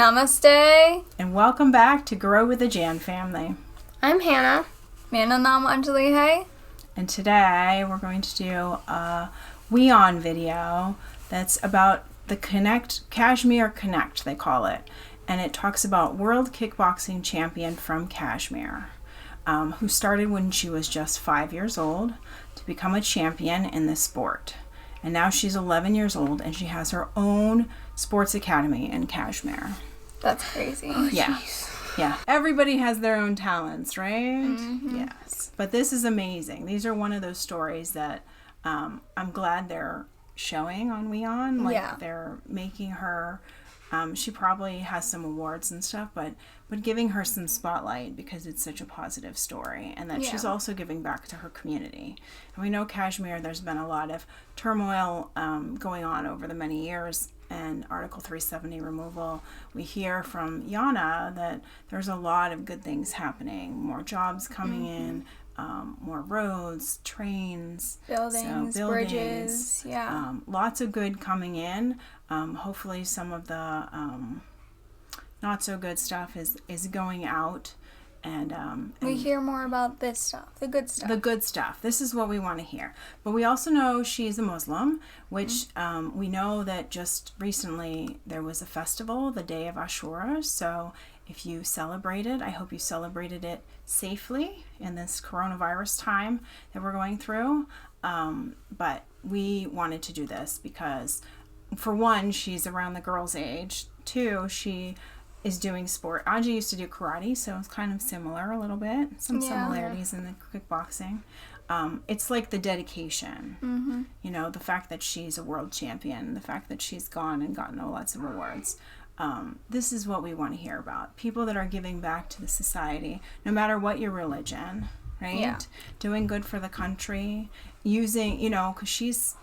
Namaste. And welcome back to Grow with the J.A.N family. I'm Hannah. Mera naam Anjali hai. And today we're going to do a J.A.N video that's about the Kashmir Connect, they call it. And it talks about world kickboxing champion from Kashmir, who started when she was just 5 years old to become a champion in this sport. And now she's 11 years old and she has her own sports academy in Kashmir. That's crazy. Yeah. Yeah. Everybody has their own talents, right? Mm-hmm. Yes. But this is amazing. These are one of those stories that I'm glad they're showing on J.A.N. Like they're making her, she probably has some awards and stuff, but giving her some spotlight because it's such a positive story, and that she's also giving back to her community. And we know Kashmir, there's been a lot of turmoil going on over the many years, and Article 370 removal. We hear from Yana that there's a lot of good things happening, more jobs coming in, more roads, trains, buildings, bridges, lots of good coming in. Hopefully some of the not so good stuff is going out, and we hear more about this stuff, the good stuff. The good stuff. This is what we want to hear. But we also know she's a Muslim, which we know that just recently there was a festival, the Day of Ashura. So if you celebrated, I hope you celebrated it safely in this coronavirus time that we're going through. But we wanted to do this because, for one, she's around the girls' age. Two, she is doing sport. Aji used to do karate, so it's kind of similar a little bit. Some similarities in the kickboxing. It's like the dedication. You know, the fact that she's a world champion, the fact that she's gone and gotten lots of awards. This is what we want to hear about. People that are giving back to the society, no matter what your religion, right? Yeah. Doing good for the country, using, you know, because she's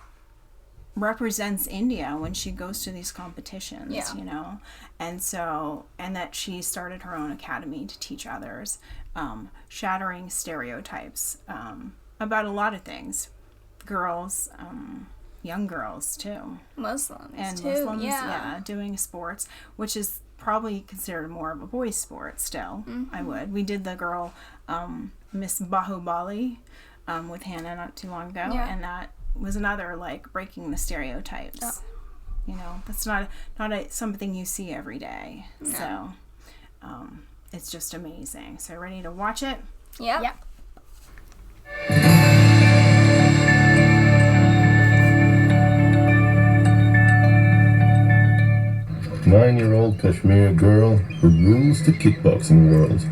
represents India when she goes to these competitions, you know, and that she started her own academy to teach others, shattering stereotypes about a lot of things, girls, young girls too, Muslims, doing sports, which is probably considered more of a boys' sport still. We did the girl Miss Bahubali with Hannah not too long ago, and that was another, like, breaking the stereotypes. You know, that's not something you see every day. So it's just amazing. So ready to watch it? Yep. 9-year-old Kashmir girl who rules the kickboxing world.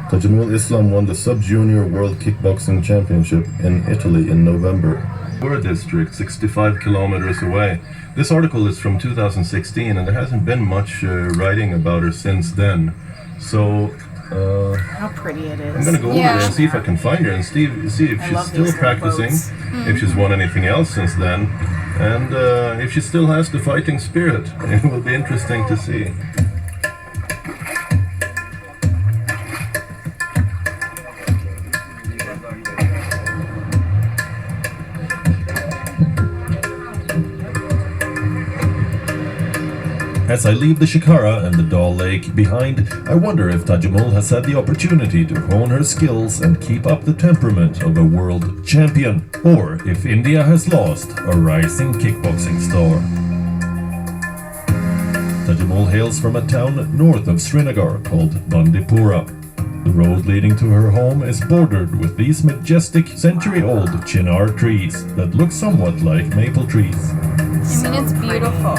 Tajamul Islam won the Sub-Junior World Kickboxing Championship in Italy in November. We're a district 65 kilometers away. This article is from 2016 and there hasn't been much writing about her since then. So how pretty it is. I'm going to go over there and see if I can find her and see if she's still practicing, if she's won anything else since then, and if she still has the fighting spirit. It will be interesting to see. As I leave the Shikara and the Dal Lake behind, I wonder if Tajamul has had the opportunity to hone her skills and keep up the temperament of a world champion, or if India has lost a rising kickboxing star. Tajamul hails from a town north of Srinagar called Bandipora. The road leading to her home is bordered with these majestic century-old chinar trees that look somewhat like maple trees. I mean, it's beautiful.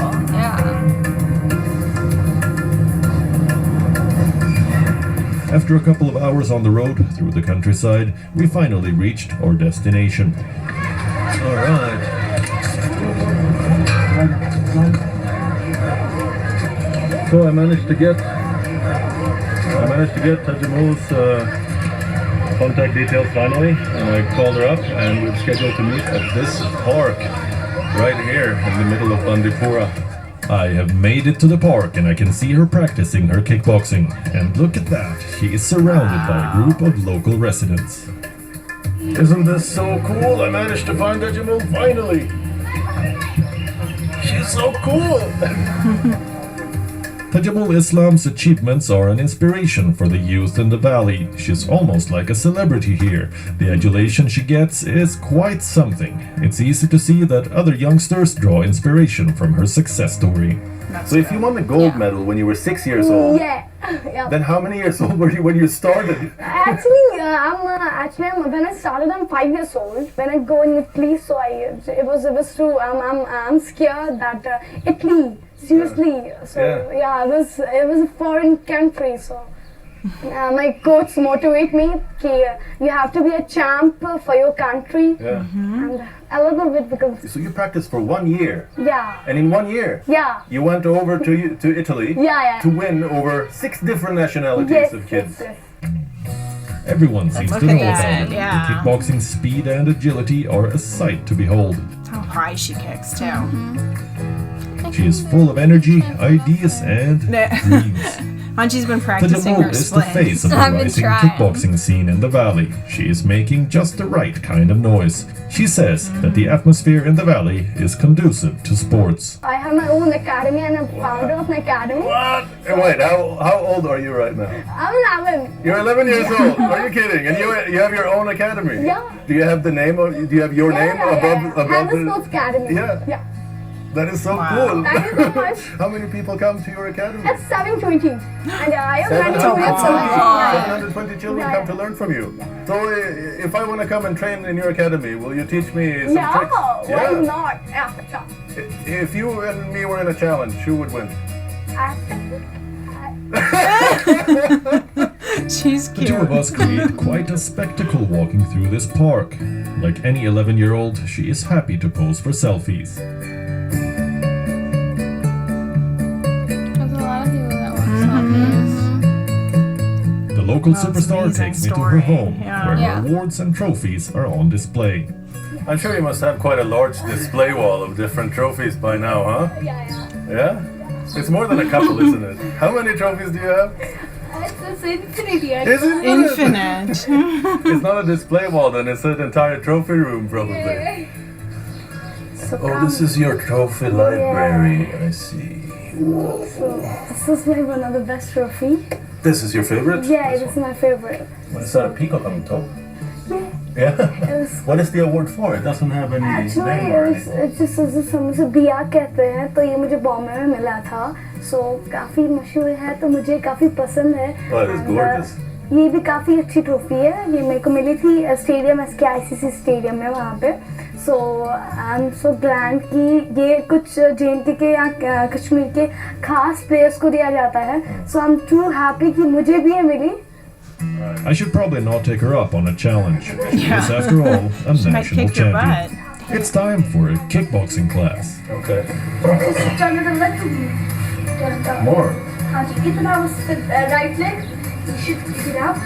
After a couple of hours on the road through the countryside, we finally reached our destination. All right. So I managed to get Tajamul's contact details finally, and I called her up and we've scheduled to meet at this park right here in the middle of Bandipora. I have made it to the park and I can see her practicing her kickboxing. And look at that, she is surrounded by a group of local residents. Isn't this so cool? I managed to find Tajamul finally. She's so cool. Tajamul Islam's achievements are an inspiration for the youth in the valley. She's almost like a celebrity here. The adulation she gets is quite something. It's easy to see that other youngsters draw inspiration from her success story. That's So if you won the gold medal when you were 6 years old, Yeah. Yeah. then how many years old were you when you started? When I started, I'm 5 years old. When I go in Italy, so it was true. I'm scared that Italy, seriously. So Yeah. it was a foreign country. So my coach motivate me. You have to be a champ for your country, Yeah. and I love it because So you practiced for 1 year, yeah, and in 1 year, yeah, you went over to Italy yeah. to win over 6 different nationalities Yes, of kids. yes. Everyone seems Look to at know about that, her. yeah. The kickboxing speed and agility are a sight to behold. how high she kicks too. She is full of energy, ideas, and dreams. Manji's been practicing her Tajamul is the splits. face of the I've been rising trying. kickboxing scene in the valley. She is making just the right kind of noise. She says that the atmosphere in the valley is conducive to sports. I have my own academy and I'm founder of my academy. What? Wait, how old are you right now? I'm 11. You're 11 years old. Are you kidding? And you have your own academy? Yeah. Do you have the name of? Do you have your name above Have the the? sports academy. Yeah. Yeah. That is so Wow. cool. Thank you so much. How many people come to your academy? It's 720. And I am 720 children Yeah. come to learn from you. So if I want to come and train in your academy, will you teach me some Yeah, tricks? why not? Yeah. If you and me were in a challenge, who would win? She's The two of cute. us create quite a spectacle walking through this park. Like any 11-year-old, she is happy to pose for selfies. There's a lot of people that want selfies. The local it's an superstar amazing takes me to story. her home, Yeah. where Yeah. her awards and trophies are on display. I'm sure you must have quite a large display wall of different trophies by now, huh? Yeah? It's more than a couple, isn't it? How many trophies do you have? It's infinity. Is it Infinite. It's not a display wall, then it's an entire trophy room, probably. Oh, this is your trophy library. I see. Whoa. This is like one of the best trophy. This is your favorite? Yeah, this is my favorite. What is that, a peacock on top? Yeah. It was What is the award for? It doesn't have any Actually, name or anything. it's just मुझे बिया कहते हैं तो ये मुझे बॉम्बे में मिला था सो काफ़ी मशहूर है तो मुझे काफ़ी पसंद है Oh, it is And, gorgeous. ये भी काफ़ी अच्छी ट्रॉफी है ये मेरे को मिली थी स्टेडियम SKICC स्टेडियम में वहाँ पे सो आई एम सो ग्लैड कि ये कुछ J.A.N के या कश्मीर के खास प्लेयर्स को दिया जाता है सो आई एम टू हैप्पी कि मुझे भी ये मिली. I should probably not take her up on a challenge. She is, after all, a She might national kick your champion. butt. It's time for a kickboxing class. Okay. Turn it a little More. हाँ जी इतना बस right leg you should pick it up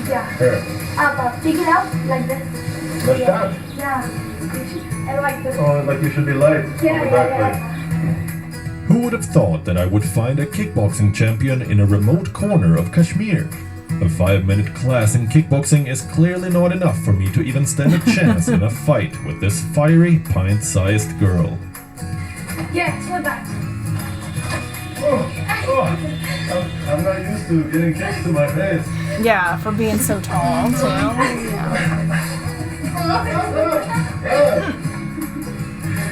yeah Here. up pick it up like this Like that? yeah I like this Oh, like you should be light Yeah, on the back yeah, leg. Who would have thought that I would find a kickboxing champion in a remote corner of Kashmir? A 5-minute class in kickboxing is clearly not enough for me to even stand a chance in a fight with this fiery, pint-sized girl. yeah so that Oh, I'm not used to getting kicks to my face. Yeah, for being so tall too.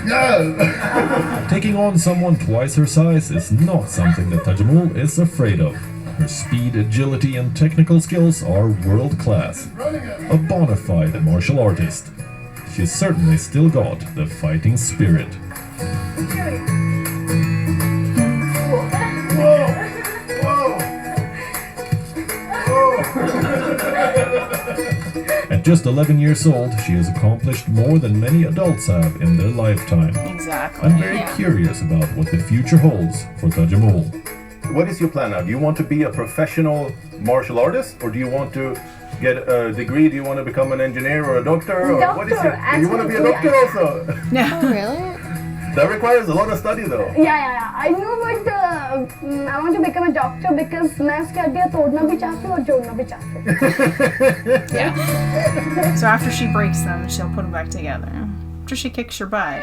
Yeah. Taking on someone twice her size is not something that Tajamul is afraid of. Her speed, agility, and technical skills are world class. A bona fide martial artist. She's certainly still got the fighting spirit. At just 11 years old, she has accomplished more than many adults have in their lifetime. Exactly. I'm very curious about what the future holds for Tajamul. What is your plan now? Do you want to be a professional martial artist, or do you want to get a degree? Do you want to become an engineer or a doctor? Or what is Doctor, it? Do you want to be a actually, doctor also? Oh, really? That requires a lot of study, though. yeah I know but I want to become a doctor because मैं उसकी हड्डियाँ तोड़ना भी चाहती हूँ और जोड़ना भी चाहती हूँ. Yeah. So after she breaks them, she'll put them back together. After she kicks your butt.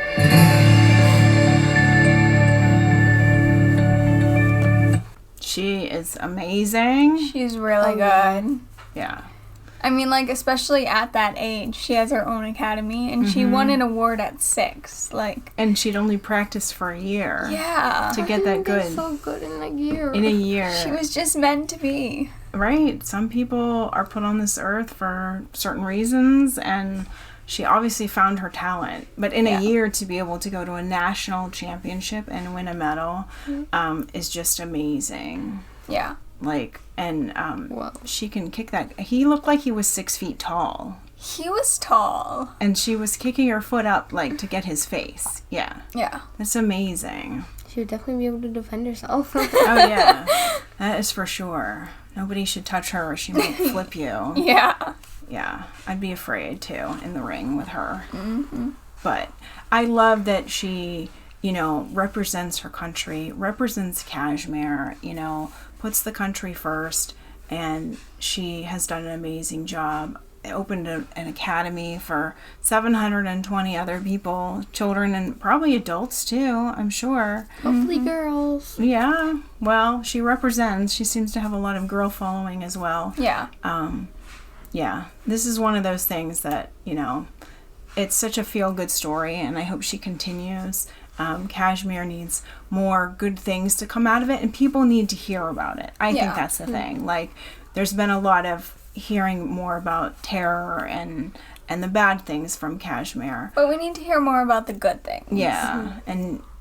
She is amazing. She's really good. Yeah. I mean, like, especially at that age, she has her own academy, and she won an award at 6. Like, And she'd only practiced for a year yeah. to get that good. So good in a year. In a year. She was just meant to be. Right. Some people are put on this earth for certain reasons, and she obviously found her talent. But in a year, to be able to go to a national championship and win a medal is just amazing. Yeah. Like, and Wow. she can kick that. He looked like he was 6 feet tall. He was tall. And she was kicking her foot up, like, to get his face. Yeah. Yeah. That's amazing. She would definitely be able to defend herself. Oh, yeah. That is for sure. Nobody should touch her or she might flip you. Yeah. Yeah. I'd be afraid, too, in the ring with her. But I love that she, you know, represents her country, represents Kashmir, you know, puts the country first, and she has done an amazing job. Opened an academy for 720 other people, children and probably adults too, I'm sure. Hopefully girls. Yeah, well, she represents. She seems to have a lot of girl following as well. Yeah. Yeah, this is one of those things that, you know, it's such a feel-good story, and I hope she continues. Kashmir needs more good things to come out of it, and people need to hear about it. I think that's the thing. Like, there's been a lot of hearing more about terror and the bad things from Kashmir. But we need to hear more about the good things. Yeah,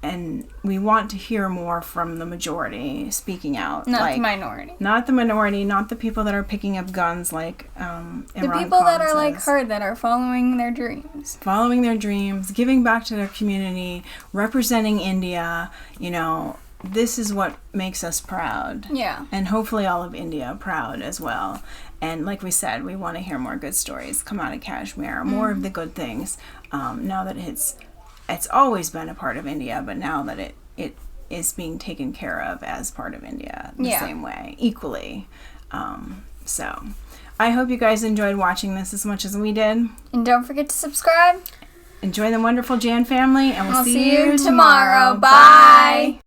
and we want to hear more from the majority speaking out. Not like, the minority. Not the minority, not the people that are picking up guns like Imran The people that Khan are like says. her, that are following their dreams. Following their dreams, giving back to their community, representing India, you know, this is what makes us proud. Yeah. And hopefully all of India proud as well. And like we said, we want to hear more good stories come out of Kashmir, more of the good things. Now that it's always been a part of India, but now that it is being taken care of as part of India the same way, equally. So I hope you guys enjoyed watching this as much as we did. And don't forget to subscribe. Enjoy the wonderful J.A.N family, and we'll I'll see you tomorrow. Bye.